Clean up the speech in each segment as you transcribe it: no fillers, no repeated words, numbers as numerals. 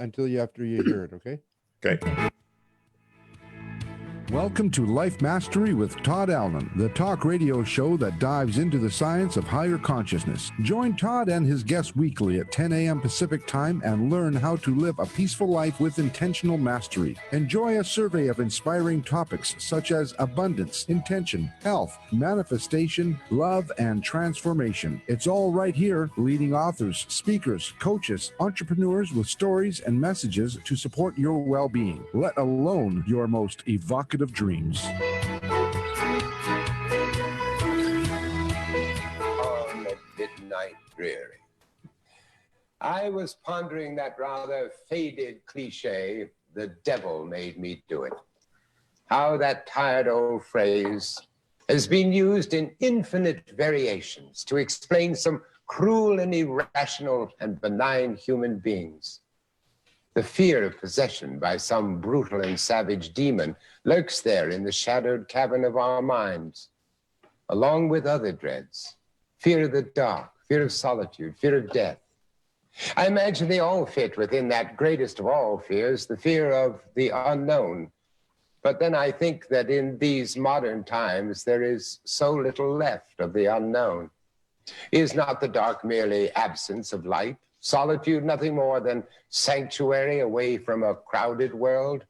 after you hear it, okay? Okay. Welcome to Life Mastery with Todd Allen, the talk radio show that dives into the science of higher consciousness. Join Todd and his guests weekly at 10 a.m. Pacific Time and learn how to live a peaceful life with intentional mastery. Enjoy a survey of inspiring topics such as abundance, intention, health, manifestation, love, and transformation. It's all right here. Leading authors, speakers, coaches, entrepreneurs with stories and messages to support your well-being, let alone your most evocative of dreams. On a midnight dreary, I was pondering that rather faded cliche, the devil made me do it. How that tired old phrase has been used in infinite variations to explain some cruel and irrational and benign human beings. The fear of possession by some brutal and savage demon lurks there in the shadowed cavern of our minds, along with other dreads. Fear of the dark, fear of solitude, fear of death. I imagine they all fit within that greatest of all fears, the fear of the unknown. But then I think that in these modern times, there is so little left of the unknown. Is not the dark merely absence of light? Solitude, nothing more than sanctuary away from a crowded world?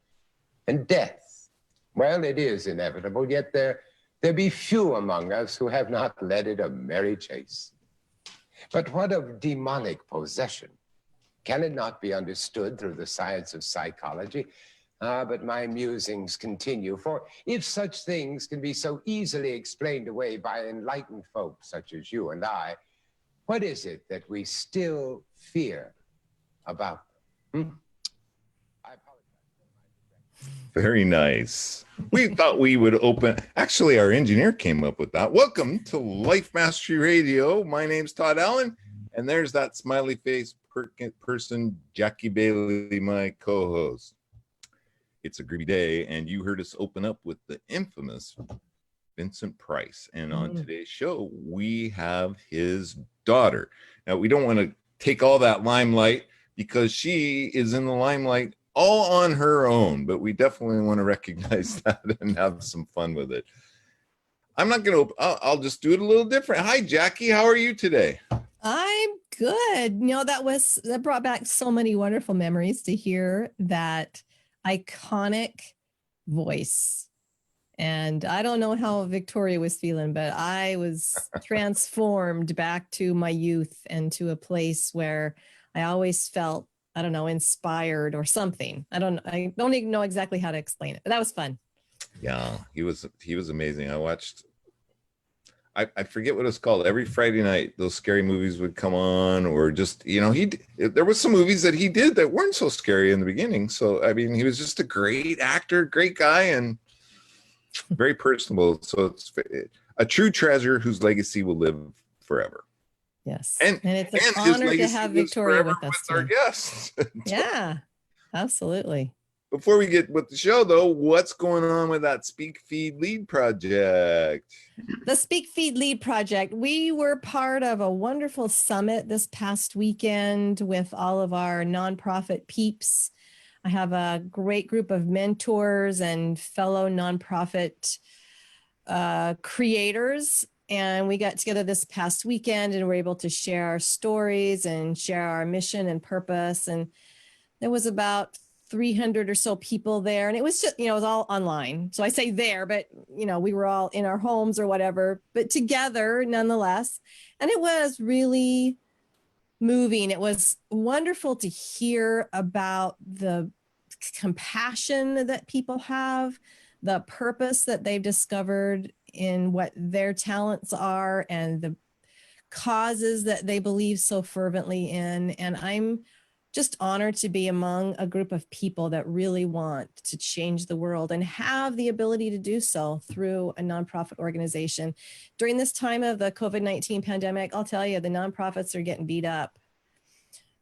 And death, well, it is inevitable, yet there be few among us who have not led it a merry chase. But what of demonic possession? Can it not be understood through the science of psychology? But my musings continue, for if such things can be so easily explained away by enlightened folk such as you and I, what is it that we still fear about them? I apologize. Very nice. We thought we would open. Actually, our engineer came up with that. Welcome to Life Mastery Radio. My name's Todd Allen, and there's that smiley face person, Jackie Bailey, my co-host. It's a groovy day, and you heard us open up with the infamous Vincent Price. And on today's show, we have his daughter. Now, we don't want to take all that limelight because she is in the limelight all on her own, but we definitely want to recognize that and have some fun with it. I'm not going to, I'll just do it a little different. Hi, Jackie. How are you today? I'm good. You know, that brought back so many wonderful memories to hear that iconic voice. And I don't know how Victoria was feeling, but I was transformed back to my youth and to a place where I always felt, I don't know, inspired or something. I don't even know exactly how to explain it, but that was fun. Yeah, he was amazing. I watched, I forget what it's called. Every Friday night, those scary movies would come on, or just, you know, there was some movies that he did that weren't so scary in the beginning. So, I mean, he was just a great actor, great guy, and very personable. So it's a true treasure whose legacy will live forever. Yes. And it's an honor to have Victoria with us with our guests. Yeah, absolutely. Before we get with the show, though, what's going on with that Speak Feed Lead project? The Speak Feed Lead project. We were part of a wonderful summit this past weekend with all of our nonprofit peeps. I have a great group of mentors and fellow nonprofit creators. And we got together this past weekend and were able to share our stories and share our mission and purpose. And there was about 300 or so people there. And it was just, you know, it was all online. So I say there, but, you know, we were all in our homes or whatever, but together nonetheless. And it was really moving. It was wonderful to hear about the compassion that people have, the purpose that they've discovered in what their talents are, and the causes that they believe so fervently in. And I'm just honored to be among a group of people that really want to change the world and have the ability to do so through a nonprofit organization. During this time of the COVID-19 pandemic, I'll tell you, the nonprofits are getting beat up.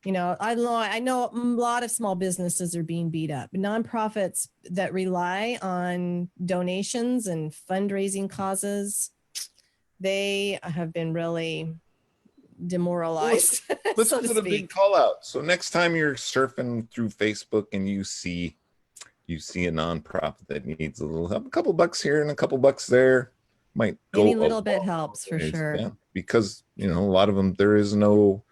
You know, I know a lot of small businesses are being beat up. Nonprofits that rely on donations and fundraising causes, they have been really demoralized, Let's so to put a big speak. call out. So next time you're surfing through Facebook and you see a nonprofit that needs a couple bucks here and a couple bucks there, might go Any a little bit long helps for ways. sure. Yeah, because a lot of them, there is no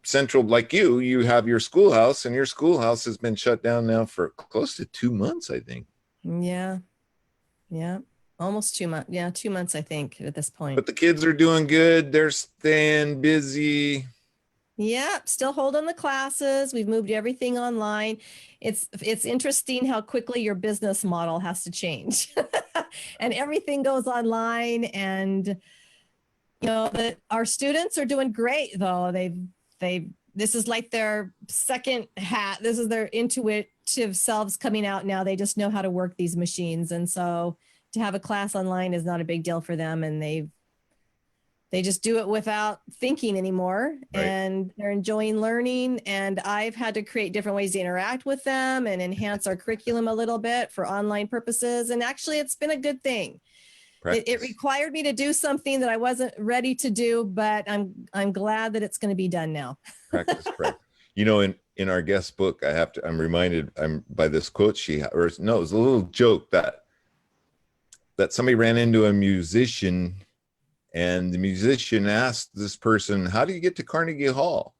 central, like you have your schoolhouse, and your schoolhouse has been shut down now for close to 2 months, I think. Yeah. Almost 2 months. Yeah, 2 months, I think, at this point. But the kids are doing good. They're staying busy. Yeah, still holding the classes. We've moved everything online. It's interesting how quickly your business model has to change. And everything goes online, and that our students are doing great though. They've this is like their second hat. This is their intuitive selves coming out now. They just know how to work these machines. And so to have a class online is not a big deal for them. And they just do it without thinking anymore. Right. And they're enjoying learning. And I've had to create different ways to interact with them and enhance our curriculum a little bit for online purposes. And actually, it's been a good thing. It required me to do something that I wasn't ready to do, but I'm glad that it's going to be done now. Practice. In our guest book, I'm reminded by this quote it was a little joke that somebody ran into a musician, and the musician asked this person, "How do you get to Carnegie Hall?"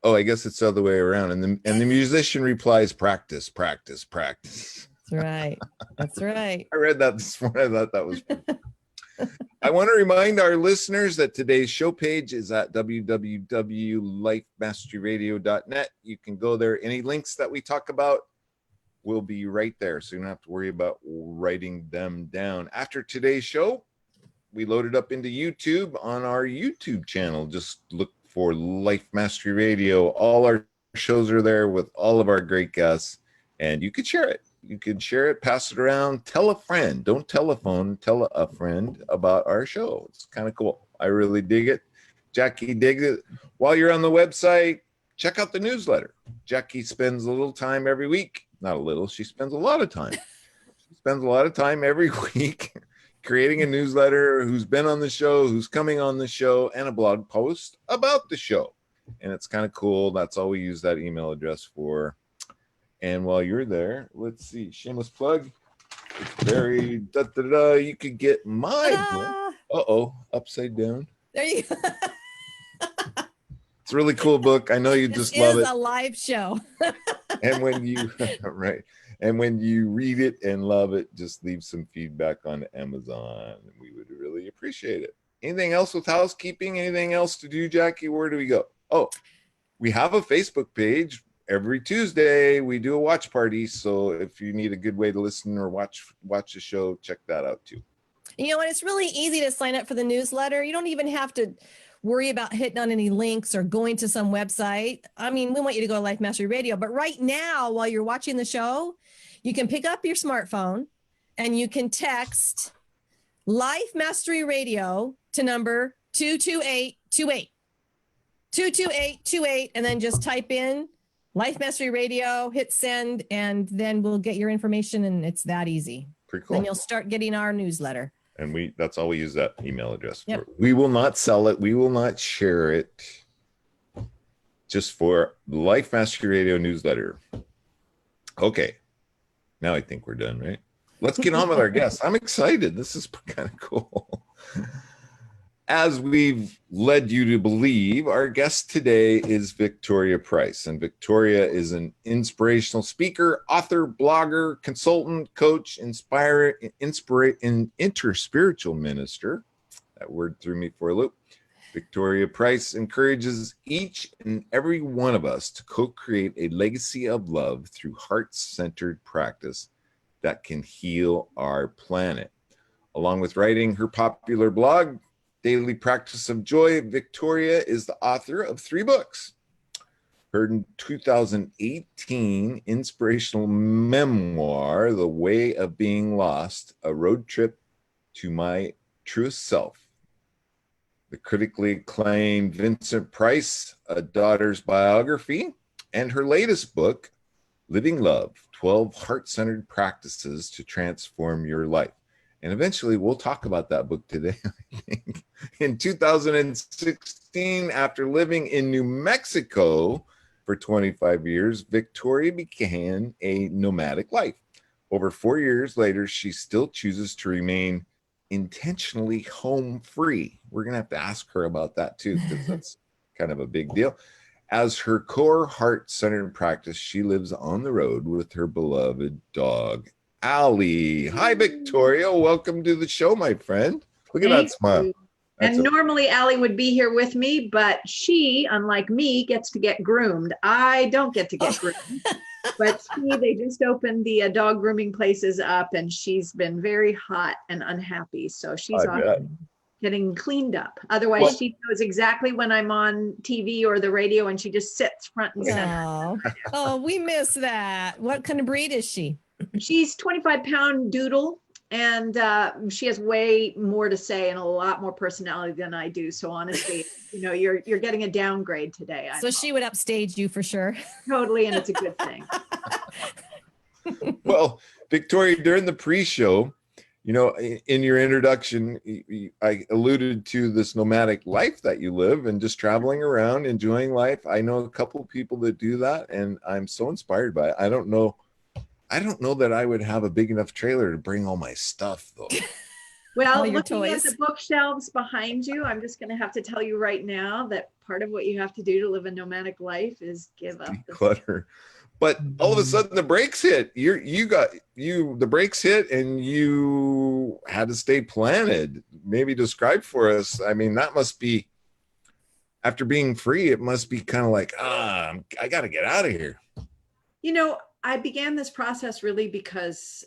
Oh, I guess it's the other way around. And the musician replies, "Practice, practice, practice." That's right. I read that this morning. I thought that was pretty cool. I want to remind our listeners that today's show page is at www.lifemasteryradio.net. You can go there. Any links that we talk about will be right there, so you don't have to worry about writing them down. After today's show, we loaded up into YouTube on our YouTube channel. Just look for Life Mastery Radio. All our shows are there with all of our great guests, and you could share it. You could share it, pass it around, tell a friend. Don't telephone, tell a friend about our show. It's kind of cool. I really dig it. Jackie digs it. While you're on the website, check out the newsletter. Jackie spends a little time every week. Not a little, she spends a lot of time. She spends a lot of time every week creating a newsletter, who's been on the show, who's coming on the show, and a blog post about the show. And it's kind of cool. That's all we use that email address for. And while you're there, let's see, shameless plug. It's very you could get my book. Upside down. There you go. It's a really cool book. I know you just love it. It's a live show. And when you and when you read it and love it, just leave some feedback on Amazon. We would really appreciate it. Anything else with housekeeping? Anything else to do, Jackie? Where do we go? Oh, we have a Facebook page. Every Tuesday we do a watch party. So if you need a good way to listen or watch the show, check that out too. And it's really easy to sign up for the newsletter. You don't even have to worry about hitting on any links or going to some website. I mean, we want you to go to Life Mastery Radio, but right now, while you're watching the show, you can pick up your smartphone and you can text Life Mastery Radio to number 22828. 22828, and then just type in Life Mastery Radio, hit send, and then we'll get your information, and it's that easy. Pretty cool. Then you'll start getting our newsletter. And that's all we use that email address for. Yep. We will not sell it. We will not share it. Just for Life Mastery Radio newsletter. Okay. Now I think we're done, right? Let's get on with our guests. I'm excited. This is kind of cool. As we've led you to believe, our guest today is Victoria Price. And Victoria is an inspirational speaker, author, blogger, consultant, coach, interspiritual minister. That word threw me for a loop. Victoria Price encourages each and every one of us to co-create a legacy of love through heart-centered practice that can heal our planet. Along with writing her popular blog, Daily Practice of Joy, Victoria is the author of 3 books. Her 2018 inspirational memoir, The Way of Being Lost, A Road Trip to My Truest Self. The critically acclaimed Vincent Price, A Daughter's Biography, and her latest book, Living Love, 12 Heart-Centered Practices to Transform Your Life. And eventually we'll talk about that book today, I think. In 2016, after living in New Mexico for 25 years, Victoria began a nomadic life. Over 4 years later, she still chooses to remain intentionally home free. We're going to have to ask her about that too, because that's kind of a big deal. As her core heart-centered practice, she lives on the road with her beloved dog, Allie. Hi, Victoria. Welcome to the show, my friend. Look at that smile. You. And normally Allie would be here with me, but she, unlike me, gets to get groomed. I don't get to get groomed. But they just opened the dog grooming places up, and she's been very hot and unhappy. So she's off getting cleaned up. Otherwise, she knows exactly when I'm on TV or the radio, and she just sits front and center. Oh, we miss that. What kind of breed is she? She's 25-pound doodle. And she has way more to say and a lot more personality than I do. So honestly, you're getting a downgrade today. So she would upstage you for sure. Totally, and it's a good thing. Well, Victoria, during the pre-show, in your introduction, I alluded to this nomadic life that you live and just traveling around, enjoying life. I know a couple of people that do that, and I'm so inspired by it. I don't know that I would have a big enough trailer to bring all my stuff, though. Well, looking at the bookshelves behind you, I'm just going to have to tell you right now that part of what you have to do to live a nomadic life is give up the clutter. But all of a sudden, the brakes hit. The brakes hit, and you had to stay planted. Maybe describe for us. I mean, that must be, after being free, it must be kind of like, I got to get out of here. I began this process really because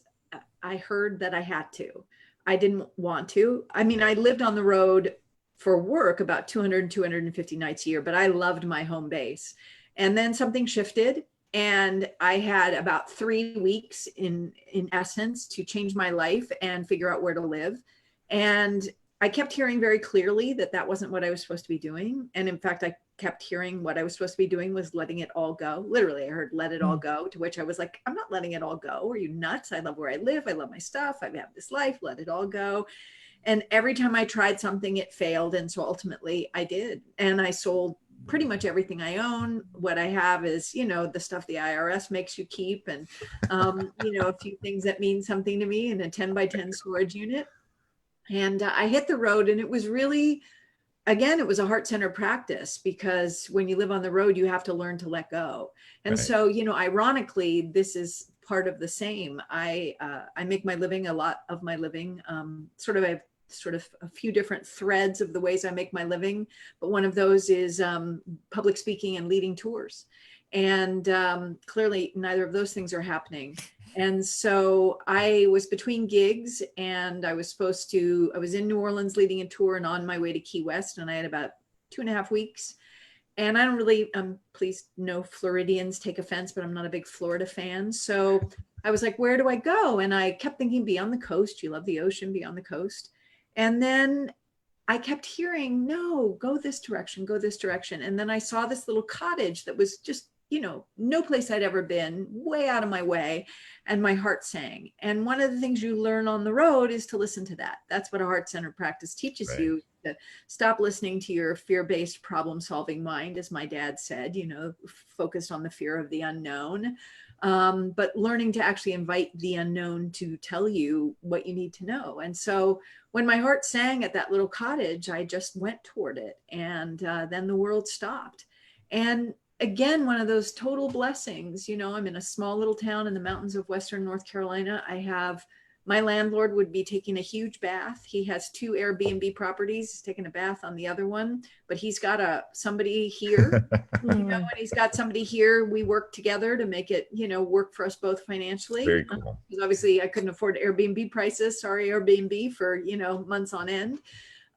I heard that I had to. I didn't want to. I mean, I lived on the road for work about 200, 250 nights a year, but I loved my home base. And then something shifted, and I had about 3 weeks in essence to change my life and figure out where to live. And I kept hearing very clearly that wasn't what I was supposed to be doing. And in fact, I kept hearing what I was supposed to be doing was letting it all go. Literally, I heard let it all go, to which I was like, I'm not letting it all go. Are you nuts? I love where I live. I love my stuff. I have this life, let it all go. And every time I tried something, it failed. And so ultimately I did. And I sold pretty much everything I own. What I have is, the stuff the IRS makes you keep, and, a few things that mean something to me, in a 10 by 10 storage unit. And I hit the road, and it was really, again, it was a heart-centered practice, because when you live on the road, you have to learn to let go. And so, ironically, this is part of the same. I make my living, a lot of my living, sort of a few different threads of the ways I make my living. But one of those is public speaking and leading tours. And clearly neither of those things are happening. And so I was between gigs, and I was in New Orleans leading a tour and on my way to Key West, and I had about 2.5 weeks. And I don't really, please no Floridians take offense, but I'm not a big Florida fan. So I was like, where do I go? And I kept thinking, be on the coast. You love the ocean, be on the coast. And then I kept hearing, no, go this direction, go this direction. And then I saw this little cottage that was just, no place I'd ever been, way out of my way. And my heart sang. And one of the things you learn on the road is to listen to that. That's what a heart-centered practice teaches you, to stop listening to your fear-based problem-solving mind, as my dad said, focused on the fear of the unknown. But learning to actually invite the unknown to tell you what you need to know. And so when my heart sang at that little cottage, I just went toward it. And then the world stopped. And again, one of those total blessings. I'm in a small little town in the mountains of Western North Carolina. My landlord would be taking a huge bath. He has 2 Airbnb properties. He's taking a bath on the other one, but he's got somebody here, and he's got somebody here. We work together to make it, work for us both financially. Very cool. Because obviously I couldn't afford Airbnb prices. Sorry, Airbnb, for, months on end.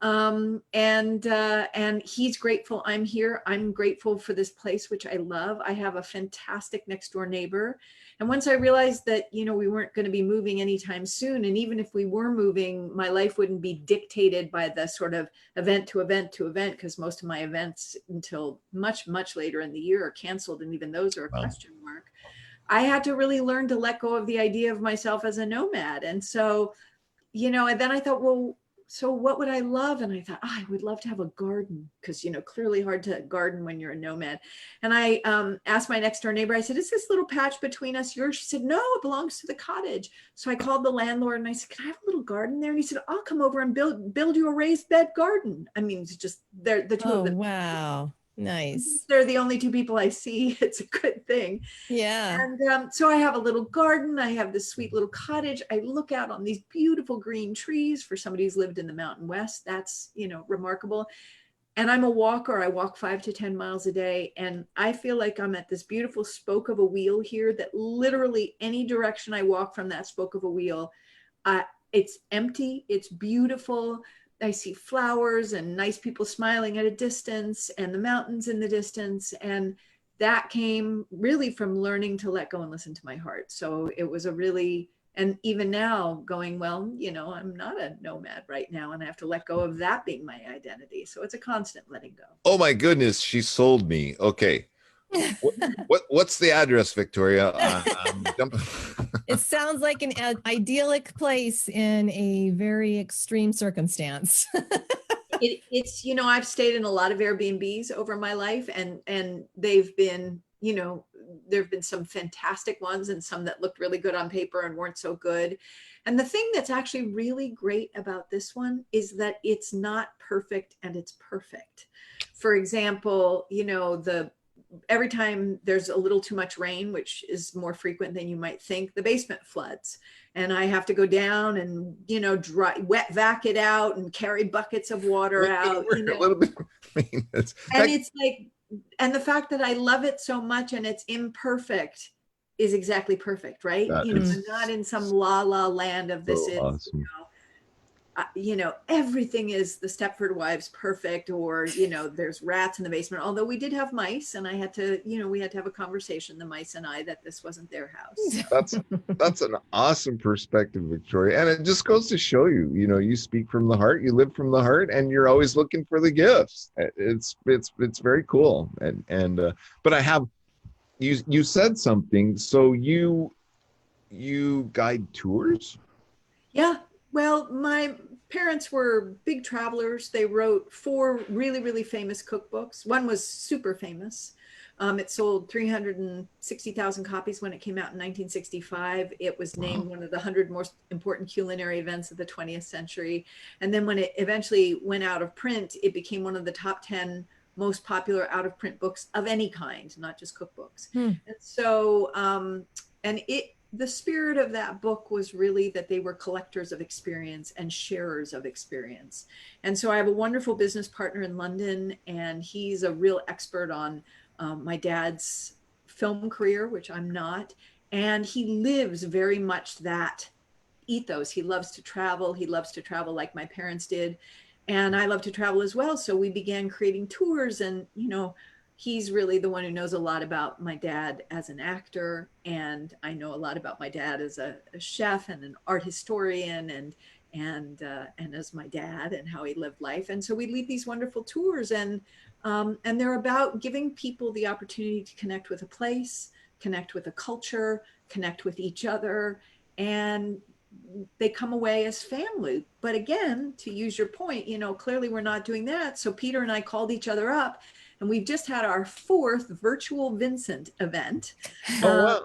And he's grateful I'm here. I'm grateful for this place, which I love. I have a fantastic next door neighbor. And once I realized that, we weren't going to be moving anytime soon, and even if we were moving, my life wouldn't be dictated by the sort of event to event to event, because most of my events until much, much later in the year are canceled. And even those are a question mark. I had to really learn to let go of the idea of myself as a nomad. And so, and then I thought, well, so what would I love? And I thought, I would love to have a garden because, clearly hard to garden when you're a nomad. And I asked my next door neighbor, I said, is this little patch between us yours? She said, no, it belongs to the cottage. So I called the landlord and I said, can I have a little garden there? And he said, I'll come over and build you a raised bed garden. I mean, it's just, they're the two of them. Wow. Nice. They're the only two people I see. It's a good thing. Yeah. And so I have a little garden. I have this sweet little cottage. I look out on these beautiful green trees. For somebody who's lived in the Mountain West, that's, remarkable. And I'm a walker. I walk 5 to 10 miles a day. And I feel like I'm at this beautiful spoke of a wheel here that literally any direction I walk from that spoke of a wheel, it's empty. It's beautiful. I see flowers and nice people smiling at a distance and the mountains in the distance. And that came really from learning to let go and listen to my heart. So it was and even now going, well, I'm not a nomad right now and I have to let go of that being my identity. So it's a constant letting go. Oh my goodness, she sold me. Okay. What's the address, Victoria? It sounds like an idyllic place in a very extreme circumstance. It's I've stayed in a lot of Airbnbs over my life, and they've been, there have been some fantastic ones and some that looked really good on paper and weren't so good. And the thing that's actually really great about this one is that it's not perfect and it's perfect. For example, every time there's a little too much rain, which is more frequent than you might think, the basement floods. And I have to go down and, wet vac it out and carry buckets of water out. A little bit. It's like, and the fact that I love it so much and it's imperfect is exactly perfect, right? I'm not in some la la land of this is, awesome. Everything is the Stepford Wives perfect, or, there's rats in the basement. Although we did have mice and I had to, we had to have a conversation, the mice and I, that this wasn't their house. That's an awesome perspective, Victoria. And it just goes to show you, you speak from the heart, you live from the heart, and you're always looking for the gifts. It's very cool. But I have, you said something. So you guide tours? Yeah. Well, my parents were big travelers. They wrote 4 really, really famous cookbooks. One was super famous. It sold 360,000 copies when it came out in 1965. It was named one of the 100 most important culinary events of the 20th century. And then when it eventually went out of print, it became one of the top 10 most popular out of print books of any kind, not just cookbooks. And so, the spirit of that book was really that they were collectors of experience and sharers of experience. And so I have a wonderful business partner in London, and he's a real expert on my dad's film career, which I'm not. And he lives very much that ethos. He loves to travel. He loves to travel like my parents did. And I love to travel as well. So we began creating tours, and, he's really the one who knows a lot about my dad as an actor. And I know a lot about my dad as a chef and an art historian and as my dad and how he lived life. And so we lead these wonderful tours, and they're about giving people the opportunity to connect with a place, connect with a culture, connect with each other, and they come away as family. But again, to use your point, clearly we're not doing that. So Peter and I called each other up, and we've just had our 4th virtual Vincent event. Oh, wow.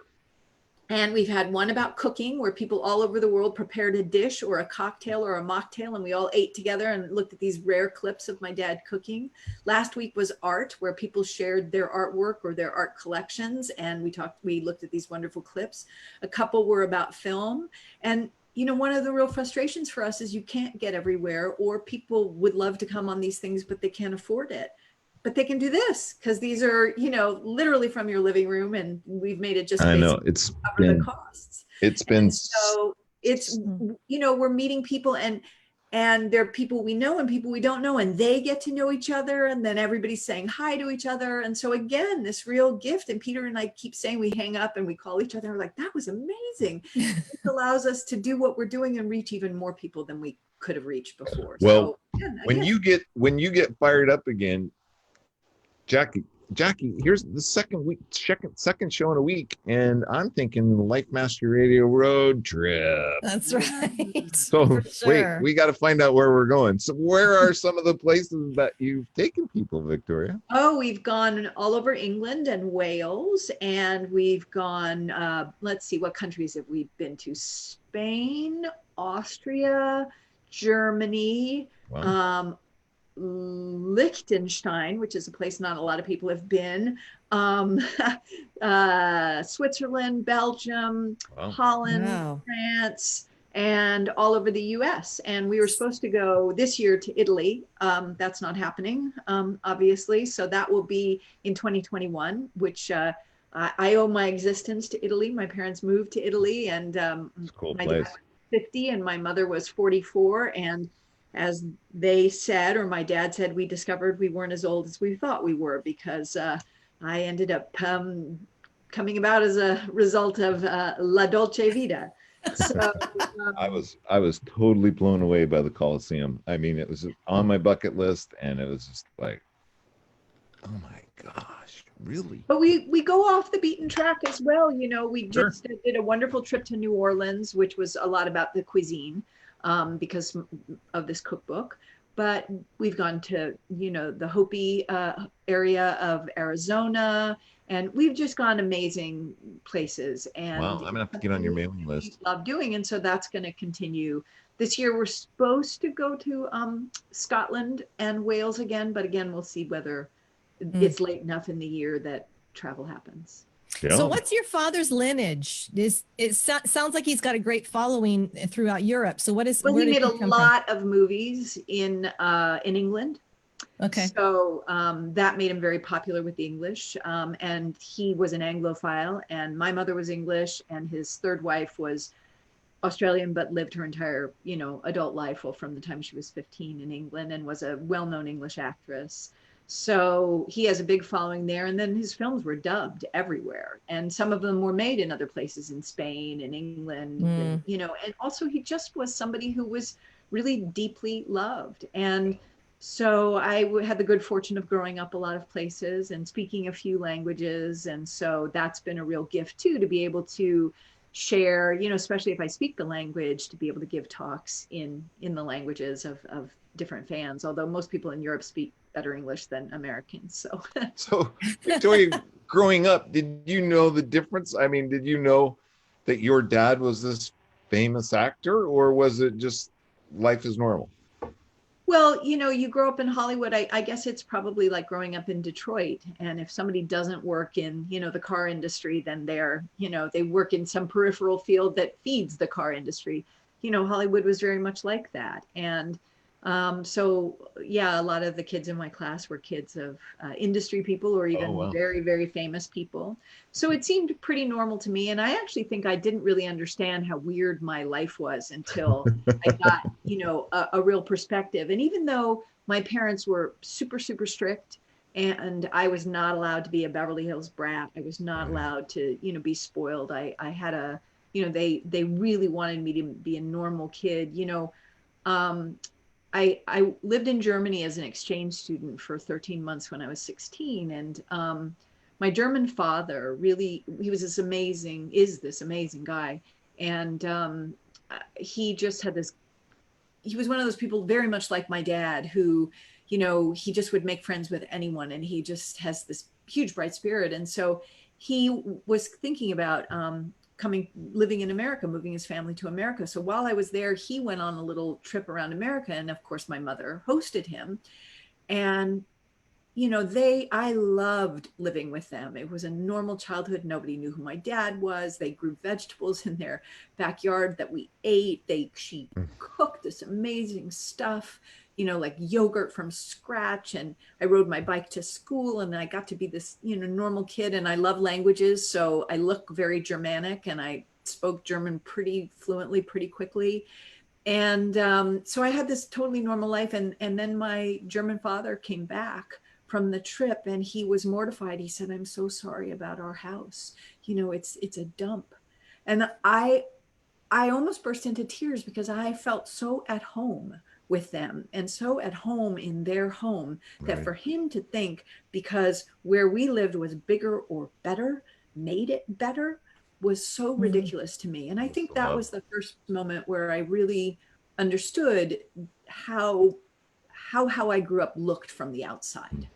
And we've had one about cooking, where people all over the world prepared a dish or a cocktail or a mocktail, and we all ate together and looked at these rare clips of my dad cooking. Last week was art, where people shared their artwork or their art collections, and we looked at these wonderful clips. A couple were about film. And one of the real frustrations for us is you can't get everywhere, or people would love to come on these things, but they can't afford it. But they can do this because these are, literally from your living room, and we've made it just cover the costs. So it's, we're meeting people, and there are people we know and people we don't know, and they get to know each other, and then everybody's saying hi to each other. And so again, this real gift. And Peter and I keep saying, we hang up and we call each other, we're like, that was amazing. It allows us to do what we're doing and reach even more people than we could have reached before. Well, so, when you get fired up again, Jackie, Jackie, here's the second show in a week, and I'm thinking Life Mastery Radio road trip. That's right. So For wait, sure. we got to find out where we're going. So where are some of the places that you've taken people, Victoria? Oh, we've gone all over England and Wales, and we've gone, let's see, what countries have we been to? Spain, Austria, Germany, Wow. Liechtenstein, which is a place not a lot of people have been, Switzerland, Belgium, Wow. Holland, Wow. France, and all over the US. And we were supposed to go this year to Italy. That's not happening, obviously. So that will be in 2021, which I owe my existence to Italy. My parents moved to Italy, and It's a cool my place. dad was 50 and my mother was 44. And as they said, or my dad said, we discovered we weren't as old as we thought we were, because I ended up coming about as a result of La Dolce Vita. So I was totally blown away by the Colosseum. I mean, it was on my bucket list, and it was just like, oh my gosh, really? but we go off the beaten track as well. You know, we Sure. just did a wonderful trip to New Orleans, which was a lot about the cuisine, because of this cookbook. But we've gone to, you know, the Hopi area of Arizona, and we've just gone amazing places. And Wow, I'm gonna have to get on your mailing we list. love doing, and so that's going to continue. This year we're supposed to go to Scotland and Wales again, but again we'll see whether it's late enough in the year that travel happens. Yeah. So what's your father's lineage? Sounds like he's got a great following throughout Europe. So Well, where he did made a he come lot of movies in England. from? Okay. So that made him very popular with the English. And he was an Anglophile, and my mother was English, and his third wife was Australian, but lived her entire, you know, adult life, well, from the time she was 15 in England, and was a well-known English actress. So he has a big following there. And then his films were dubbed everywhere. And some of them were made in other places, in Spain and England, and, you know, and also he just was somebody who was really deeply loved. And so I had the good fortune of growing up a lot of places and speaking a few languages. And so that's been a real gift too, to be able to share, you know, especially if I speak the language, to be able to give talks in the languages of different fans, although most people in Europe speak better English than Americans. So So, Victoria, growing up, did you know the difference? I mean, did you know that your dad was this famous actor, or was it just life is normal? well, you know, you grow up in Hollywood. I guess it's probably like growing up in Detroit. And if somebody doesn't work in, you know, the car industry, then they're, you know, they work in some peripheral field that feeds the car industry. You know, Hollywood was very much like that. And so, yeah, a lot of the kids in my class were kids of industry people, or even wow. very, very famous people. So it seemed pretty normal to me. And I actually think I didn't really understand how weird my life was until I got, you know, a real perspective. And even though my parents were super, super strict, and I was not allowed to be a Beverly Hills brat, I was not allowed to, you know, be spoiled. I had a, you know, they really wanted me to be a normal kid, you know. I lived in Germany as an exchange student for 13 months when I was 16. And my German father really, he was this amazing guy. And he just had this, he was one of those people very much like my dad who, you know, he just would make friends with anyone. And he just has this huge bright spirit. And so he was thinking about living in America, moving his family to America. So while I was there, he went on a little trip around America. And of course, my mother hosted him. And, you know, I loved living with them. It was a normal childhood. Nobody knew who my dad was. They grew vegetables in their backyard that we ate. She cooked this amazing stuff, you know, like yogurt from scratch. And I rode my bike to school, and I got to be this, you know, normal kid. And I love languages. So I look very Germanic, and I spoke German pretty fluently, pretty quickly. And so I had this totally normal life. And then my German father came back from the trip, and he was mortified. He said, "I'm so sorry about our house. You know, it's a dump." And I almost burst into tears because I felt so at home with them and so at home in their home that Right. for him to think because where we lived was bigger or better, made it better, was so ridiculous to me. And I That's think the that love. was the first moment where I really understood how I grew up looked from the outside.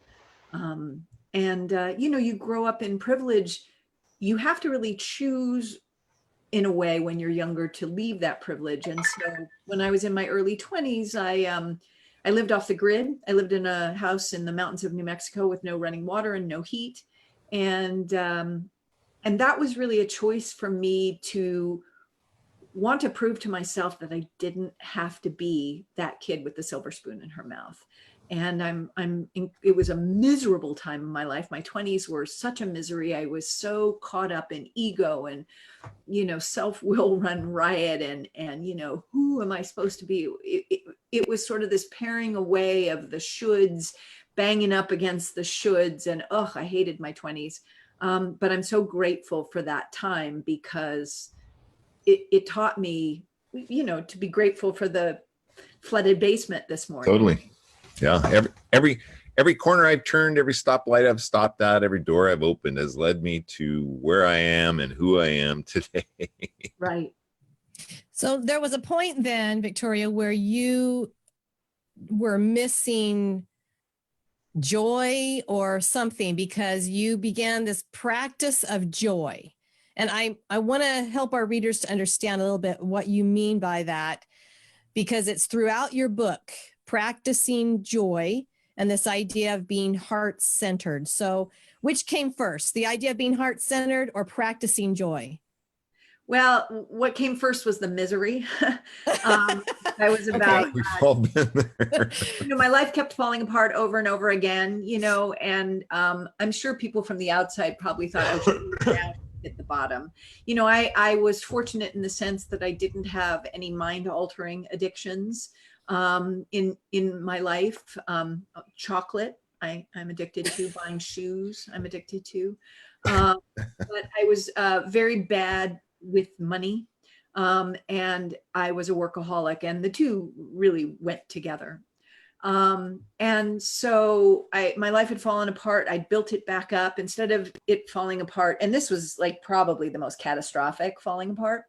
You grow up in privilege. You have to really choose in a way when you're younger to leave that privilege. And so when I was in my early 20s, I lived off the grid. I lived in a house in the mountains of New Mexico with no running water and no heat. And that was really a choice for me to want to prove to myself that I didn't have to be that kid with the silver spoon in her mouth. And it was a miserable time in my life. My 20s were such a misery. I was so caught up in ego and, self-will run riot and, who am I supposed to be? It was sort of this paring away of the shoulds, banging up against the shoulds. And, I hated my 20s. But I'm so grateful for that time because it taught me, to be grateful for the flooded basement this morning. Totally. Yeah. Every corner I've turned, every stoplight I've stopped at, every door I've opened has led me to where I am and who I am today. Right. So there was a point then, Victoria, where you were missing joy or something because you began this practice of joy. And I want to help our readers to understand a little bit what you mean by that, because it's throughout your book, practicing joy and this idea of being heart-centered. So which came first, the idea of being heart-centered or practicing joy? Well, what came first was the misery. I was about, We've all been there. my life kept falling apart over and over again, and I'm sure people from the outside probably thought, oh, she's down at the bottom. I was fortunate in the sense that I didn't have any mind-altering addictions in my life. Chocolate, I'm addicted to. Buying shoes, I'm addicted to. But I was very bad with money. And I was a workaholic, and the two really went together. And so my life had fallen apart. I built it back up instead of it falling apart. And this was like probably the most catastrophic falling apart.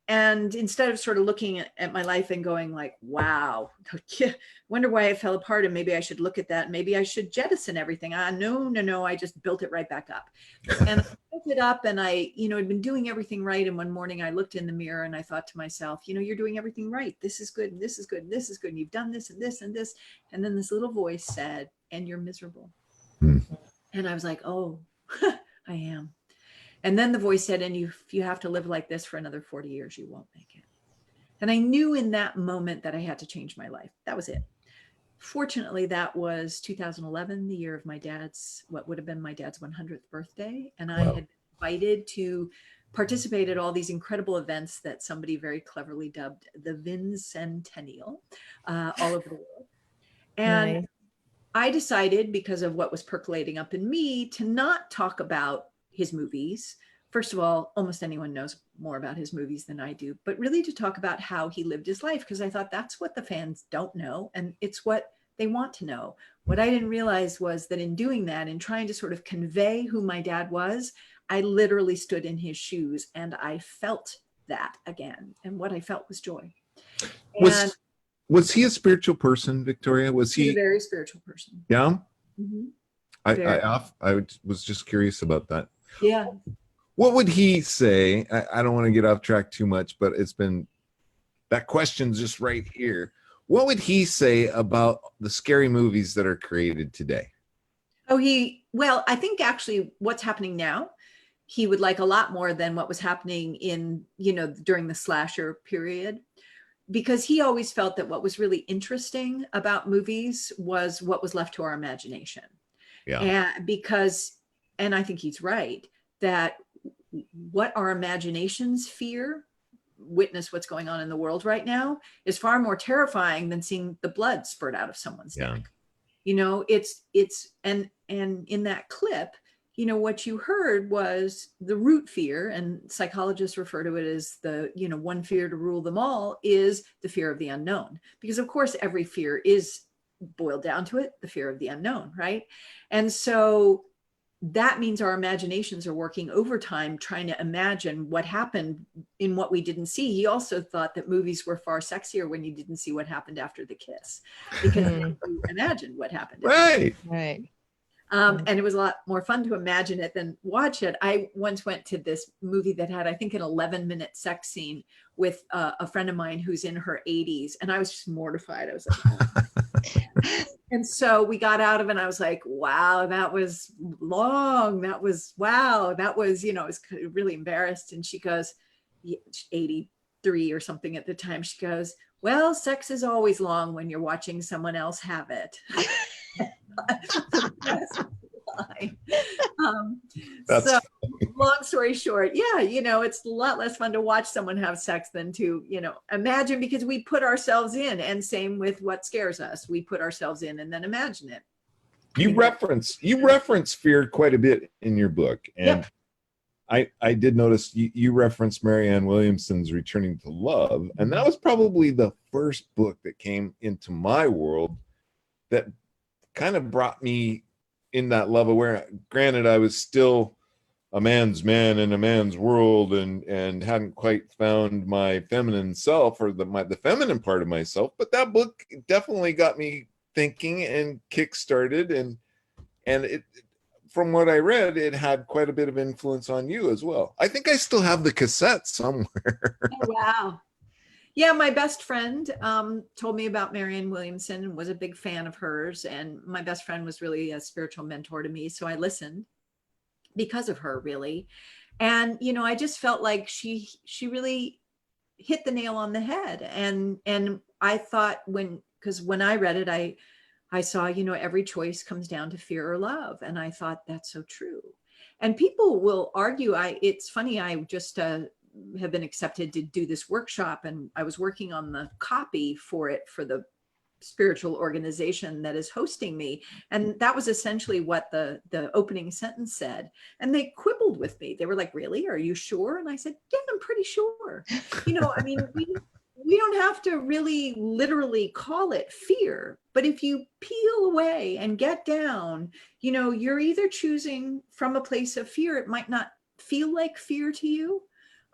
And instead of sort of looking at my life and going like, wow, wonder why it fell apart. And maybe I should look at that. Maybe I should jettison everything. No, I just built it right back up. And I built it up and I, had been doing everything right. And one morning I looked in the mirror and I thought to myself, you're doing everything right. This is good. And this is good. And this is good. And you've done this and this and this. And then this little voice said, and you're miserable. And I was like, oh, I am. And then the voice said, and if you have to live like this for another 40 years, you won't make it. And I knew in that moment that I had to change my life. That was it. Fortunately, that was 2011, the year of what would have been my dad's 100th birthday. And I had been invited to participate at all these incredible events that somebody very cleverly dubbed the Vincentennial, all over the world. And Nice. I decided, because of what was percolating up in me, to not talk about his movies. First of all, almost anyone knows more about his movies than I do, but really to talk about how he lived his life, because I thought that's what the fans don't know. And it's what they want to know. What I didn't realize was that in doing that and trying to sort of convey who my dad was, I literally stood in his shoes and I felt that again. And what I felt was joy. Was he a spiritual person, Victoria? Was He's he a very spiritual person. Yeah. Mm-hmm. I was just curious about that. Yeah. What would he say? I don't want to get off track too much, but that question's just right here. What would he say about the scary movies that are created today? I think actually what's happening now, he would like a lot more than what was happening during the slasher period, because he always felt that what was really interesting about movies was what was left to our imagination. Yeah. And I think he's right, that what our imaginations fear, witness what's going on in the world right now, is far more terrifying than seeing the blood spurt out of someone's neck. And in that clip, you know, what you heard was the root fear, and psychologists refer to it as the, you know, one fear to rule them all, is the fear of the unknown. Because of course, every fear is boiled down to it, the fear of the unknown, right? And so that means our imaginations are working overtime trying to imagine what happened in what we didn't see. He also thought that movies were far sexier when you didn't see what happened after the kiss, because you imagined what happened. Right. Right. And it was a lot more fun to imagine it than watch it. I once went to this movie that had, I think, an 11-minute sex scene with a friend of mine who's in her 80s. And I was just mortified. I was like, oh. And so we got out of it and I was like, wow, that was long. That was, wow. That was, you know, I was really embarrassed. And she goes, 83 or something at the time. She goes, well, sex is always long when you're watching someone else have it. So long story short, yeah, you know, it's a lot less fun to watch someone have sex than to, you know, imagine, because we put ourselves in. And same with what scares us, we put ourselves in and then imagine it. You reference fear quite a bit in your book, and yep. I did notice you referenced Marianne Williamson's Returning to Love, and that was probably the first book that came into my world that kind of brought me in that level where, granted, I was still a man's man in a man's world and hadn't quite found my feminine self, or the feminine part of myself. But that book definitely got me thinking and kickstarted, and it, from what I read, it had quite a bit of influence on you as well. I think I still have the cassette somewhere. Oh, wow. Yeah, my best friend told me about Marianne Williamson and was a big fan of hers. And my best friend was really a spiritual mentor to me. So I listened because of her, really. And, you know, I just felt like she really hit the nail on the head. And I thought because when I read it, I saw, you know, every choice comes down to fear or love. And I thought, that's so true. And people will argue, it's funny, I just have been accepted to do this workshop, and I was working on the copy for it for the spiritual organization that is hosting me. And that was essentially what the opening sentence said. And they quibbled with me. They were like, really? Are you sure? And I said, yeah, I'm pretty sure. You know, I mean, we don't have to really literally call it fear, but if you peel away and get down, you know, you're either choosing from a place of fear. It might not feel like fear to you.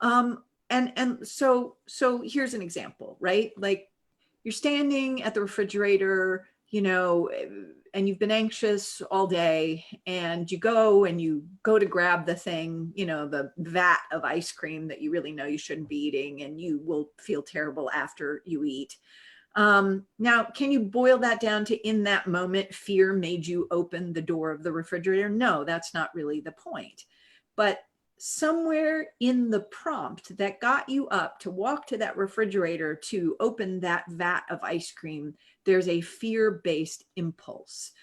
And so here's an example, right? Like, you're standing at the refrigerator, you know, and you've been anxious all day, and you go to grab the thing, you know, the vat of ice cream that you really know you shouldn't be eating, and you will feel terrible after you eat. Now, can you boil that down to, in that moment, fear made you open the door of the refrigerator? No, that's not really the point. But somewhere in the prompt that got you up to walk to that refrigerator to open that vat of ice cream, there's a fear-based impulse.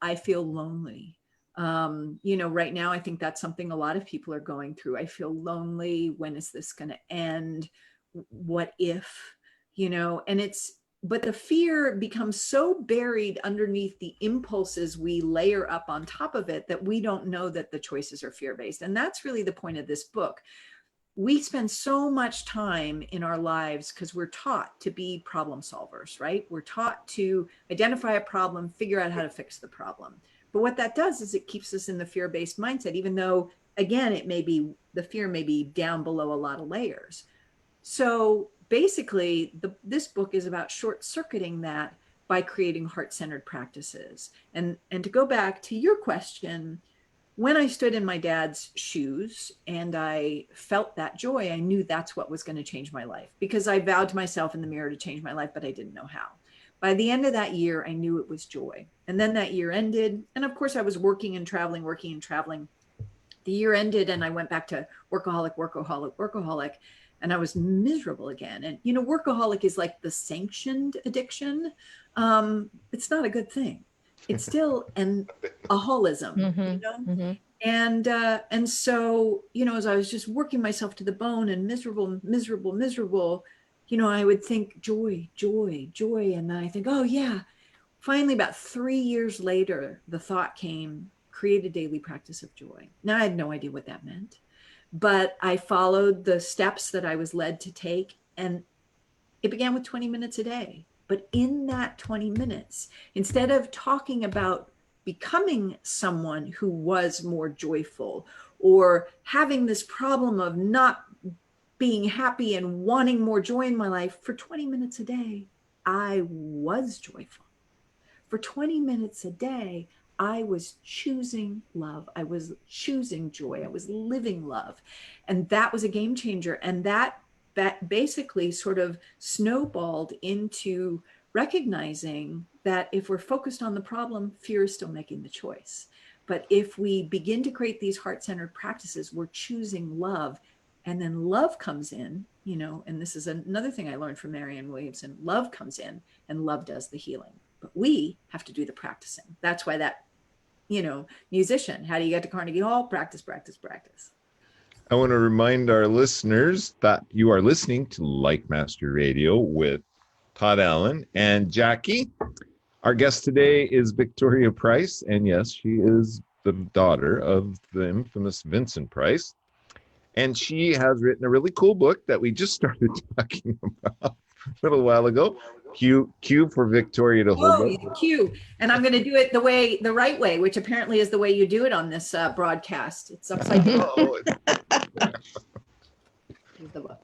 I feel lonely. You know, right now, I think that's something a lot of people are going through. I feel lonely. When is this going to end? What if, you know, but the fear becomes so buried underneath the impulses we layer up on top of it that we don't know that the choices are fear-based. And that's really the point of this book. We spend so much time in our lives because we're taught to be problem solvers, right? We're taught to identify a problem, figure out how to fix the problem. But what that does is it keeps us in the fear-based mindset, even though, again, the fear may be down below a lot of layers. So basically, this book is about short-circuiting that by creating heart-centered practices. And to go back to your question, when I stood in my dad's shoes and I felt that joy, I knew that's what was going to change my life, because I vowed to myself in the mirror to change my life, but I didn't know how. By the end of that year, I knew it was joy. And then that year ended. And of course, I was working and traveling. The year ended and I went back to workaholic. And I was miserable again. And, you know, workaholic is like the sanctioned addiction. It's not a good thing. It's still a holism, you know? Mm-hmm. And so, you know, as I was just working myself to the bone and miserable, you know, I would think joy. And then I think, oh yeah. Finally, about 3 years later, the thought came, create a daily practice of joy. Now, I had no idea what that meant, but I followed the steps that I was led to take. And it began with 20 minutes a day. But in that 20 minutes, instead of talking about becoming someone who was more joyful or having this problem of not being happy and wanting more joy in my life, for 20 minutes a day, I was joyful. For 20 minutes a day, I was choosing love. I was choosing joy. I was living love. And that was a game changer. And that basically sort of snowballed into recognizing that if we're focused on the problem, fear is still making the choice. But if we begin to create these heart-centered practices, we're choosing love. And then love comes in, you know, and this is another thing I learned from Marianne Williamson. Love comes in and love does the healing. But we have to do the practicing. That's why that, you know, musician, how do you get to Carnegie Hall? Practice, practice, practice. I want to remind our listeners that you are listening to Life Mastery Radio with Todd Allen and Jackie. Our guest today is Victoria Price, and yes, she is the daughter of the infamous Vincent Price. And she has written a really cool book that we just started talking about a little while ago. Cue for Victoria to hold up. Yeah, cue. And I'm going to do it the right way, which apparently is the way you do it on this broadcast. It's upside down. Oh,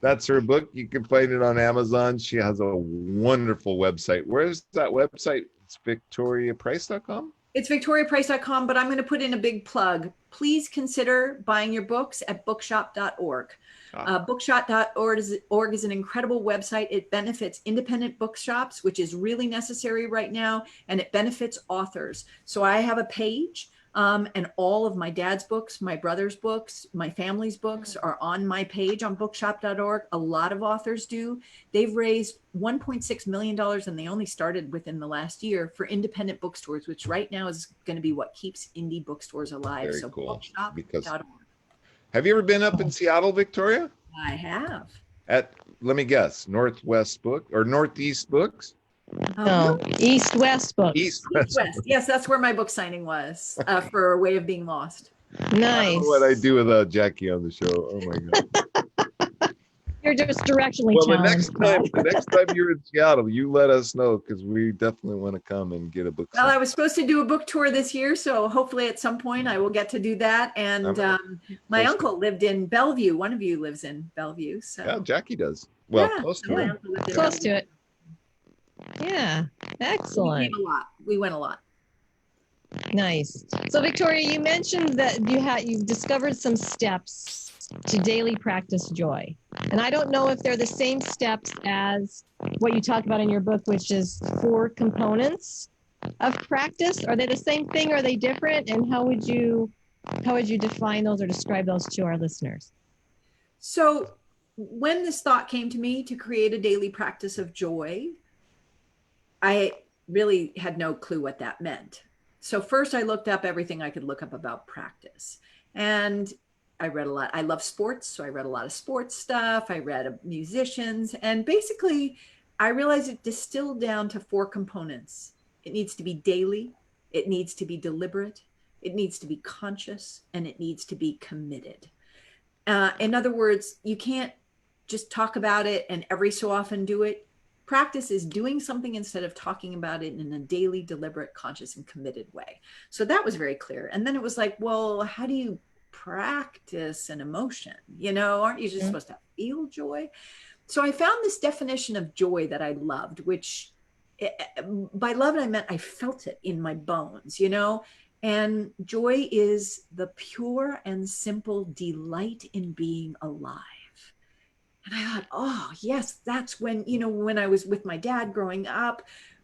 that's her book. You can find it on Amazon. She has a wonderful website. Where's that website? It's victoriaprice.com. It's victoriaprice.com, but I'm going to put in a big plug. Please consider buying your books at bookshop.org. Bookshop.org is an incredible website. It benefits independent bookshops, which is really necessary right now, and it benefits authors. So I have a page, and all of my dad's books, my brother's books, my family's books are on my page on bookshop.org. A lot of authors do. They've raised $1.6 million, and they only started within the last year for independent bookstores, which right now is going to be what keeps indie bookstores alive. Very so cool. bookshop.org. Have you ever been up in Seattle, Victoria? I have. At, let me guess, Northwest Book or Northeast Books? No, East-West Books. East-West. Yes, that's where my book signing was for A Way of Being Lost. Nice. I don't know what I do without Jackie on the show. Oh my God. You're just directionally Well, challenged. the next time you're in Seattle, you let us know because we definitely want to come and get a book. Well, I was supposed to do a book tour this year, so hopefully at some point I will get to do that. And my uncle lived in Bellevue. One of you lives in Bellevue. So yeah, Jackie does. Well, yeah, close to my it. uncle lived in Close to Bellevue. it. Yeah, excellent. We went a lot. Nice. So Victoria, you mentioned that you've discovered some steps to daily practice joy. And I don't know if they're the same steps as what you talk about in your book, which is 4 components of practice. Are they the same thing? Are they different? And how would you define those or describe those to our listeners? So when this thought came to me to create a daily practice of joy, I really had no clue what that meant. So first I looked up everything I could look up about practice. And I read a lot. I love sports, so I read a lot of sports stuff. I read musicians. And basically, I realized it distilled down to 4 components. It needs to be daily. It needs to be deliberate. It needs to be conscious. And it needs to be committed. In other words, you can't just talk about it and every so often do it. Practice is doing something instead of talking about it in a daily, deliberate, conscious, and committed way. So that was very clear. And then it was like, well, how do you practice an emotion? You know, aren't you just supposed to feel joy? So I found this definition of joy that I loved, which by love I meant I felt it in my bones, you know. And joy is the pure and simple delight in being alive. And I thought, oh, yes, that's when, you know, when I was with my dad growing up,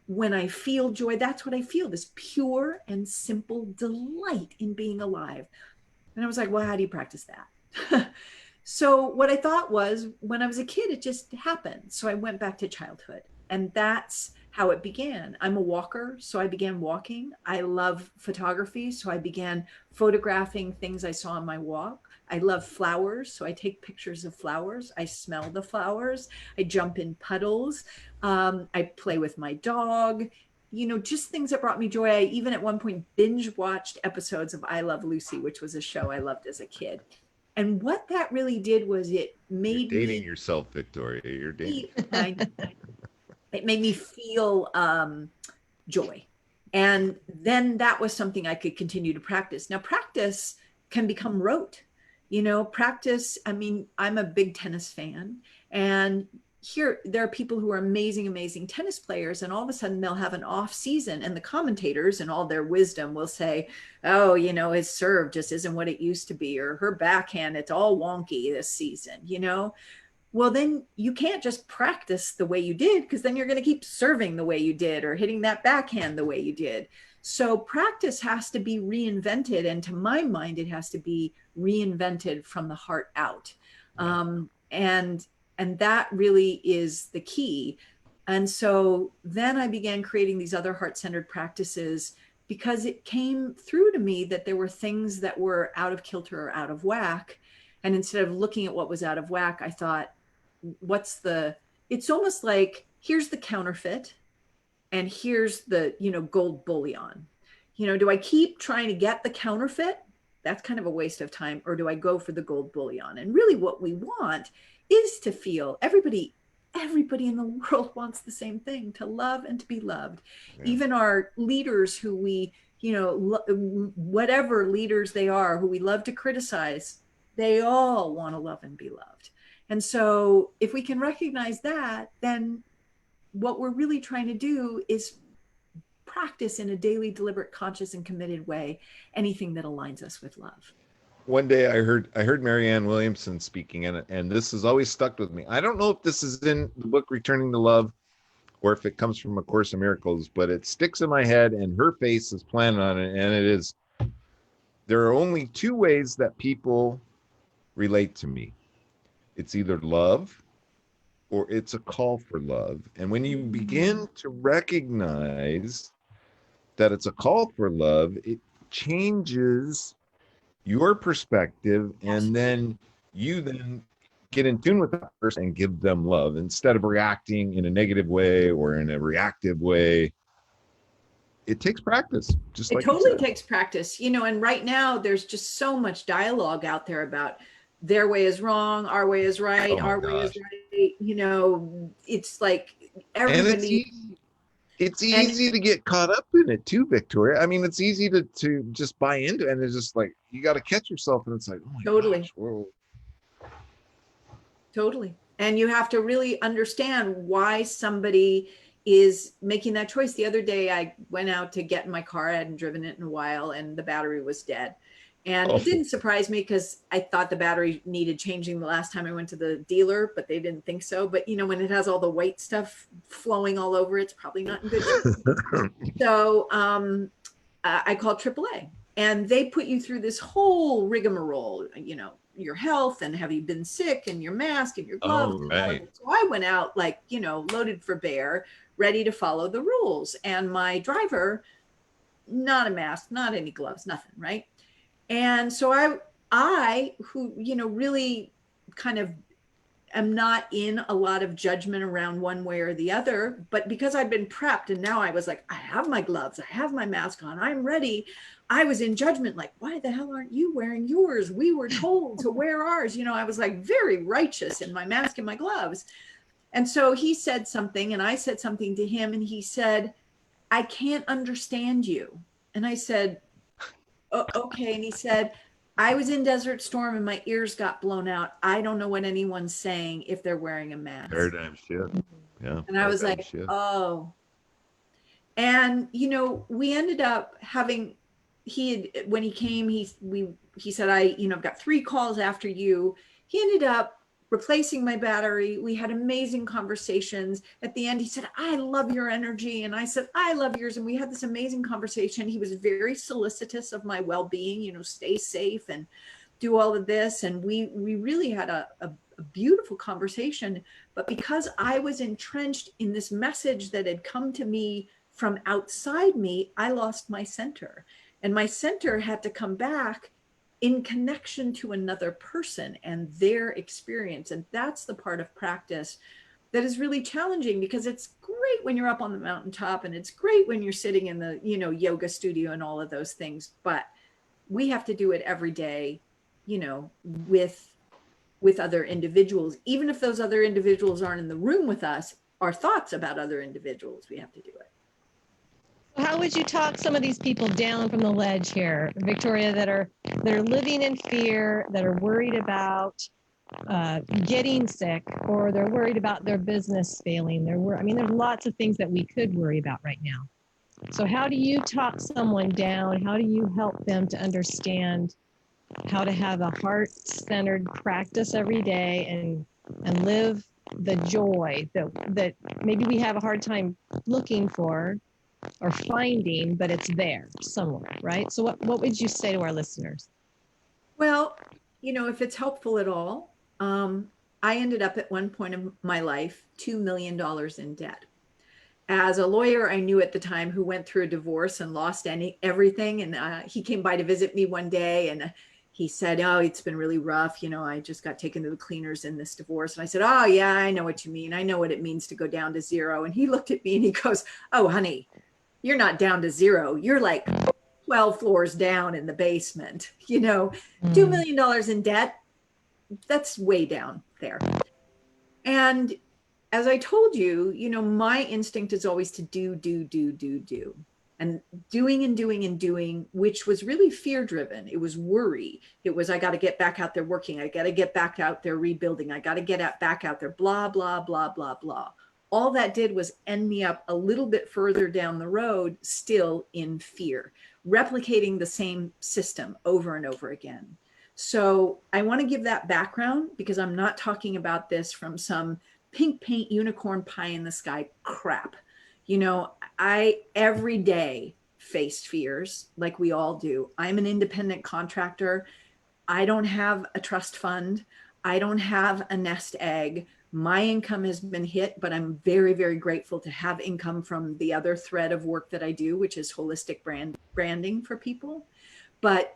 when I feel joy, that's what I feel, this pure and simple delight in being alive. And I was like, well, how do you practice that? So what I thought was when I was a kid, it just happened. So I went back to childhood, and that's how it began. I'm a walker, so I began walking. I love photography, so I began photographing things I saw on my walk. I love flowers, so I take pictures of flowers. I smell the flowers. I jump in puddles. I play with my dog. just things that brought me joy. I even at one point binge watched episodes of I Love Lucy, which was a show I loved as a kid. And what that really did was it You're made dating me yourself, Victoria. You're dating. it made me feel joy. And then that was something I could continue to practice. Now, practice can become rote. Practice, I mean, I'm a big tennis fan. And here, there are people who are amazing tennis players. And all of a sudden, they'll have an off season. And the commentators, in all their wisdom, will say, oh, his serve just isn't what it used to be. Or her backhand, it's all wonky this season, Well, then you can't just practice the way you did, because then you're going to keep serving the way you did or hitting that backhand the way you did. So practice has to be reinvented. And to my mind, it has to be reinvented from the heart out. And that really is the key. And so then I began creating these other heart-centered practices, because it came through to me that there were things that were out of kilter or out of whack. And instead of looking at what was out of whack, I thought, it's almost like, here's the counterfeit and here's the, gold bullion. Do I keep trying to get the counterfeit? That's kind of a waste of time. Or do I go for the gold bullion? And really what we want is to feel, everybody in the world wants the same thing, to love and to be loved. Yeah. Even our leaders who we, whatever leaders they are, who we love to criticize, they all want to love and be loved. And so if we can recognize that, then what we're really trying to do is practice in a daily, deliberate, conscious, and committed way anything that aligns us with love. One day I heard Marianne Williamson speaking, and this has always stuck with me. I don't know if this is in the book Returning to Love or if it comes from A Course in Miracles, but it sticks in my head, and her face is planted on it, and it is, there are only two ways that people relate to me. It's either love or it's a call for love. And when you begin to recognize that it's a call for love, it changes your perspective, and then you get in tune with that person and give them love instead of reacting in a negative way or in a reactive way. It takes practice. It totally takes practice, and right now there's just so much dialogue out there about their way is wrong, our way is right, our way is right. It's like everybody. It's easy to get caught up in it too, Victoria. I mean, it's easy to just buy into it, and it's just like, you got to catch yourself, and it's like, oh my gosh, whoa. Totally. And you have to really understand why somebody is making that choice. The other day I went out to get in my car. I hadn't driven it in a while, and the battery was dead. And it didn't surprise me, because I thought the battery needed changing the last time I went to the dealer, but they didn't think so. But when it has all the white stuff flowing all over, it's probably not in good shape. So I called AAA, and they put you through this whole rigmarole, your health, and have you been sick, and your mask and your gloves. Oh, right. So I went out loaded for bear, ready to follow the rules. And my driver, not a mask, not any gloves, nothing, right? And so I who, really kind of am not in a lot of judgment around one way or the other, but because I'd been prepped, and now I was like, I have my gloves, I have my mask on, I'm ready. I was in judgment, like, why the hell aren't you wearing yours? We were told to wear ours. I was like very righteous in my mask and my gloves. And so he said something, and I said something to him, and he said, I can't understand you. And I said, oh, okay. And he said, I was in Desert Storm and my ears got blown out. I don't know what anyone's saying if they're wearing a mask. Paradigm shift. Yeah. And I was like, oh. And, we ended up having, when he came, he said, I've got 3 calls after you. He ended up replacing my battery. We had amazing conversations. At the end, he said, I love your energy. And I said, I love yours. And we had this amazing conversation. He was very solicitous of my well-being, stay safe and do all of this. And we really had a beautiful conversation. But because I was entrenched in this message that had come to me from outside me, I lost my center. And my center had to come back in connection to another person and their experience. And that's the part of practice that is really challenging, because it's great when you're up on the mountaintop and it's great when you're sitting in the, yoga studio and all of those things. But we have to do it every day, with other individuals. Even if those other individuals aren't in the room with us, our thoughts about other individuals, we have to do it. How would you talk some of these people down from the ledge here, Victoria, that are living in fear, that are worried about getting sick, or they're worried about their business failing? There's lots of things that we could worry about right now. So how do you talk someone down? How do you help them to understand how to have a heart-centered practice every day and live the joy that maybe we have a hard time looking for or finding, but it's there somewhere, right? So what would you say to our listeners? Well, if it's helpful at all, I ended up at one point of my life $2 million in debt. As a lawyer I knew at the time, who went through a divorce and lost everything, and he came by to visit me one day, and he said, "Oh, it's been really rough. I just got taken to the cleaners in this divorce." And I said, "Oh yeah, I know what you mean. I know what it means to go down to zero." And he looked at me and he goes, "Oh, honey, you're not down to zero. You're like 12 floors down in the basement. $2 million in debt. That's way down there." And as I told you, my instinct is always to do. And doing and doing and doing, which was really fear driven. It was worry. It was, I got to get back out there working. I got to get back out there rebuilding. I got to get back out there, blah, blah, blah, blah, blah. All that did was end me up a little bit further down the road, still in fear, replicating the same system over and over again. So I want to give that background, because I'm not talking about this from some pink paint unicorn pie in the sky crap. I every day faced fears, like we all do. I'm an independent contractor. I don't have a trust fund. I don't have a nest egg. My income has been hit, but I'm very, very grateful to have income from the other thread of work that I do, which is holistic branding for people. But,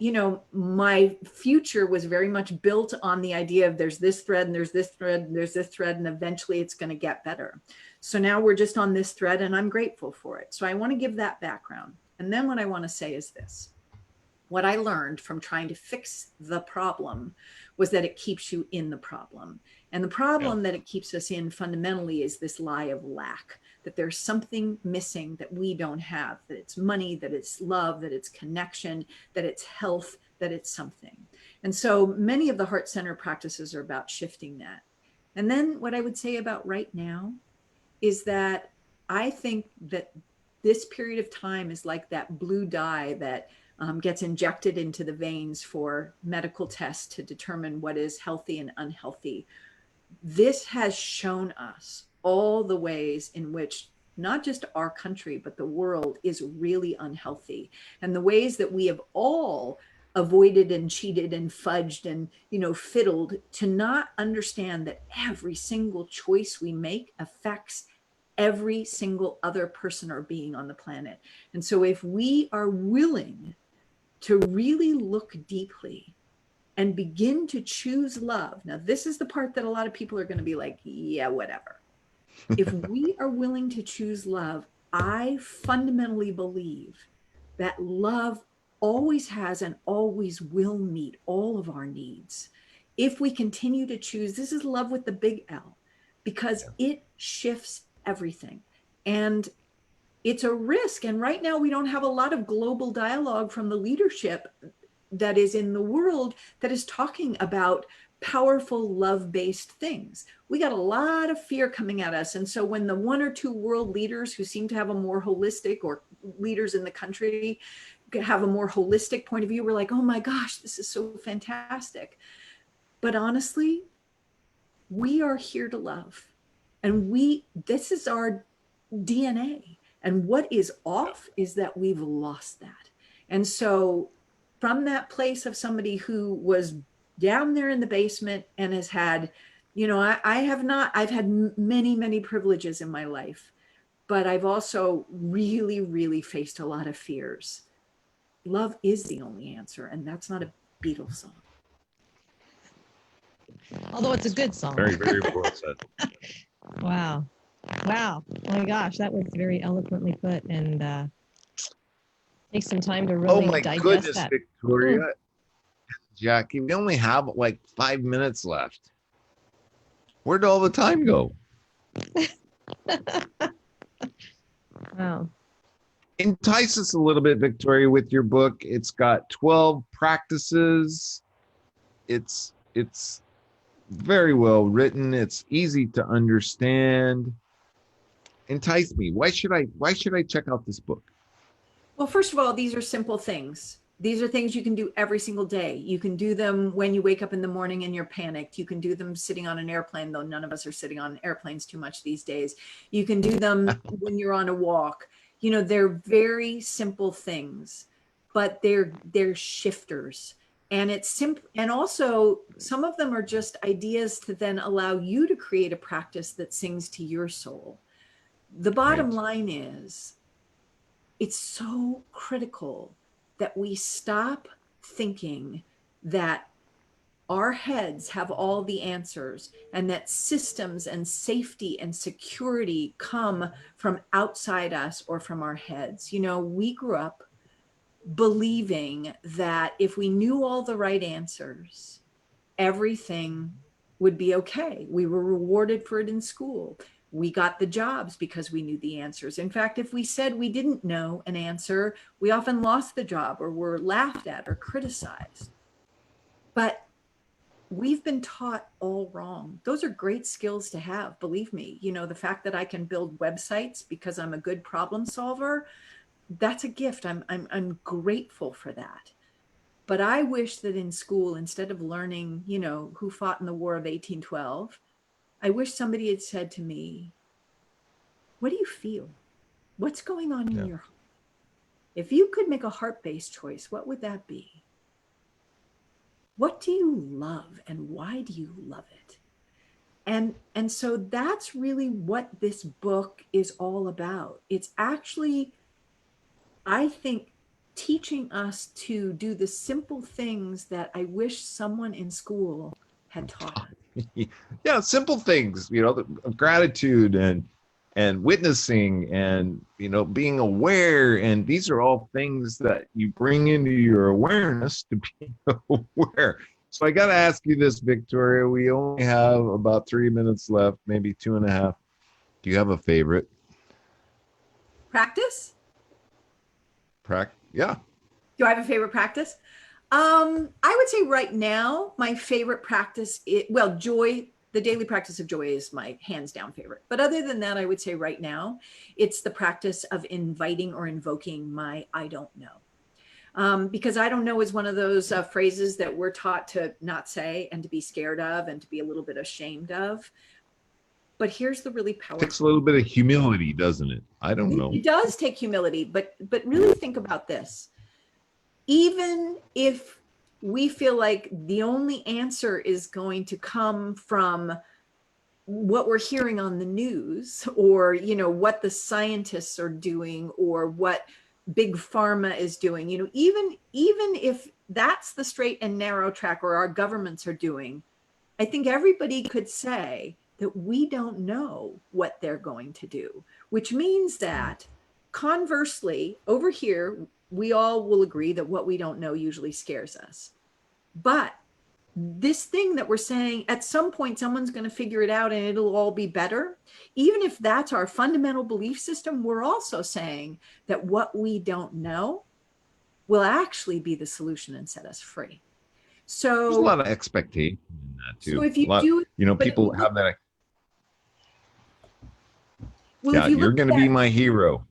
my future was very much built on the idea of there's this thread and there's this thread and there's this thread, and eventually it's going to get better. So now we're just on this thread, and I'm grateful for it. So I want to give that background. And then what I want to say is this. What I learned from trying to fix the problem was that it keeps you in the problem. And the problem that it keeps us in fundamentally is this lie of lack, that there's something missing that we don't have, that it's money, that it's love, that it's connection, that it's health, that it's something. And so many of the heart center practices are about shifting that. And then what I would say about right now is that I think that this period of time is like that blue dye that gets injected into the veins for medical tests to determine what is healthy and unhealthy. This has shown us all the ways in which not just our country, but the world is really unhealthy, and the ways that we have all avoided and cheated and fudged and, fiddled to not understand that every single choice we make affects every single other person or being on the planet. And so if we are willing to really look deeply and begin to choose love. Now, this is the part that a lot of people are going to be like, yeah, whatever. If we are willing to choose love, I fundamentally believe that love always has and always will meet all of our needs. If we continue to choose, this is love with the big L, because it shifts everything. And it's a risk. And right now we don't have a lot of global dialogue from the leadership that is in the world that is talking about powerful love-based things. We got a lot of fear coming at us. And so when the one or two world leaders who seem to have a more holistic, or leaders in the country have a more holistic point of view, we're like, oh my gosh, this is so fantastic. But honestly, we are here to love. And this is our DNA. And what is off is that we've lost that. And so from that place of somebody who was down there in the basement and has had, I've had many, many privileges in my life, but I've also really, really faced a lot of fears. Love is the only answer. And that's not a Beatles song. Although it's a good song. Very, very well said. Wow. Wow. Oh my gosh, that was very eloquently put, and take some time to Oh really my digest goodness, that. Victoria, Jackie, we only have like 5 minutes left. Where'd all the time go? Wow. Entice us a little bit, Victoria, with your book. It's got 12 practices. It's very well written. It's easy to understand. Entice me. Why should I check out this book? Well, first of all, these are simple things. These are things you can do every single day. You can do them when you wake up in the morning and you're panicked. You can do them sitting on an airplane, though none of us are sitting on airplanes too much these days. You can do them when you're on a walk. You know, they're very simple things, but they're shifters. And it's simple. And also, some of them are just ideas to then allow you to create a practice that sings to your soul. The bottom Right. line is, it's so critical that we stop thinking that our heads have all the answers and that systems and safety and security come from outside us or from our heads. You know, we grew up believing that if we knew all the right answers, everything would be okay. We were rewarded for it in school. We got the jobs because we knew the answers. In fact, if we said we didn't know an answer, we often lost the job or were laughed at or criticized. But we've been taught all wrong. Those are great skills to have, believe me. You know, the fact that I can build websites because I'm a good problem solver, that's a gift. I'm grateful for that. But I wish that in school, instead of learning, you know, who fought in the War of 1812, I wish somebody had said to me, what do you feel? What's going on in Yeah. your heart? If you could make a heart-based choice, what would that be? What do you love and why do you love it? And so that's really what this book is all about. It's actually, I think, teaching us to do the simple things that I wish someone in school had taught us. Yeah, simple things, of gratitude and witnessing and being aware, and these are all things that you bring into your awareness to be aware. So I got to ask you this, Victoria. We only have about 3 minutes left, maybe 2.5. Do you have a favorite? Practice? Yeah. Do I have a favorite practice? I would say right now, my favorite practice, joy, the daily practice of joy is my hands down favorite. But other than that, I would say right now, it's the practice of inviting or invoking my I don't know. Because I don't know is one of those phrases that we're taught to not say and to be scared of and to be a little bit ashamed of. But here's the really powerful. Takes a little bit of humility, doesn't it? I don't know. It does take humility, but really think about this. Even if we feel like the only answer is going to come from what we're hearing on the news, or what the scientists are doing, or what big pharma is doing, even if that's the straight and narrow track, or our governments are doing, I think everybody could say that we don't know what they're going to do, which means that conversely, over here, we all will agree that what we don't know usually scares us. But this thing that we're saying, at some point, someone's going to figure it out and it'll all be better. Even if that's our fundamental belief system, we're also saying that what we don't know will actually be the solution and set us free. So There's a lot of expectation in that too. So if you do, people have that. Well, yeah, you're going to be my hero.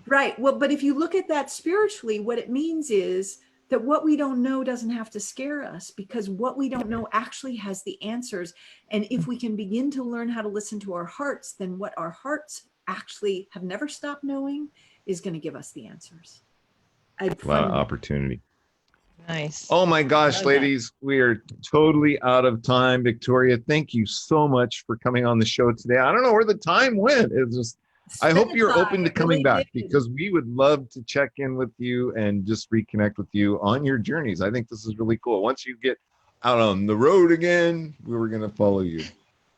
Right. Well, but if you look at that spiritually, what it means is that what we don't know doesn't have to scare us, because what we don't know actually has the answers. And if we can begin to learn how to listen to our hearts, then what our hearts actually have never stopped knowing is going to give us the answers. A lot of opportunity. Nice. Oh my gosh, ladies, we are totally out of time. Victoria, thank you so much for coming on the show today. I don't know where the time went. It's just, I hope you're open to coming back, because we would love to check in with you and just reconnect with you on your journeys. I think this is really cool. Once you get out on the road again, we were going to follow you.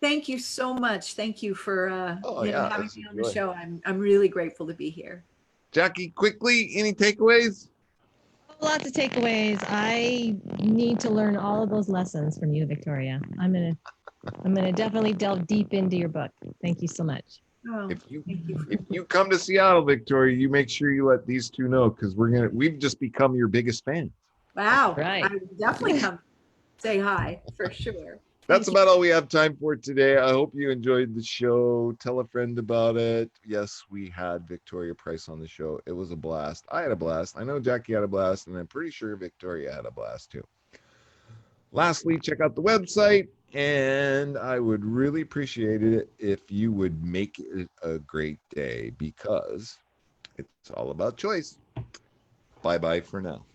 Thank you so much. Thank you for Oh, you know, yeah, having it's a me on the joy. show. I'm really grateful to be here. Jackie, quickly, any takeaways? Lots of takeaways. I need to learn all of those lessons from you, Victoria. I'm gonna definitely delve deep into your book. Thank you so much. Oh, If you thank you. if you come to Seattle, Victoria, you make sure you let these two know, because we've just become your biggest fans. Wow. Right. I will definitely come say hi for sure. That's Thank you. about all we have time for today. I hope you enjoyed the show. Tell a friend about it. Yes, we had Victoria Price on the show. It was a blast. I had a blast. I know Jackie had a blast, and I'm pretty sure Victoria had a blast too. Lastly, check out the website, and I would really appreciate it if you would make it a great day, because it's all about choice. Bye-bye for now.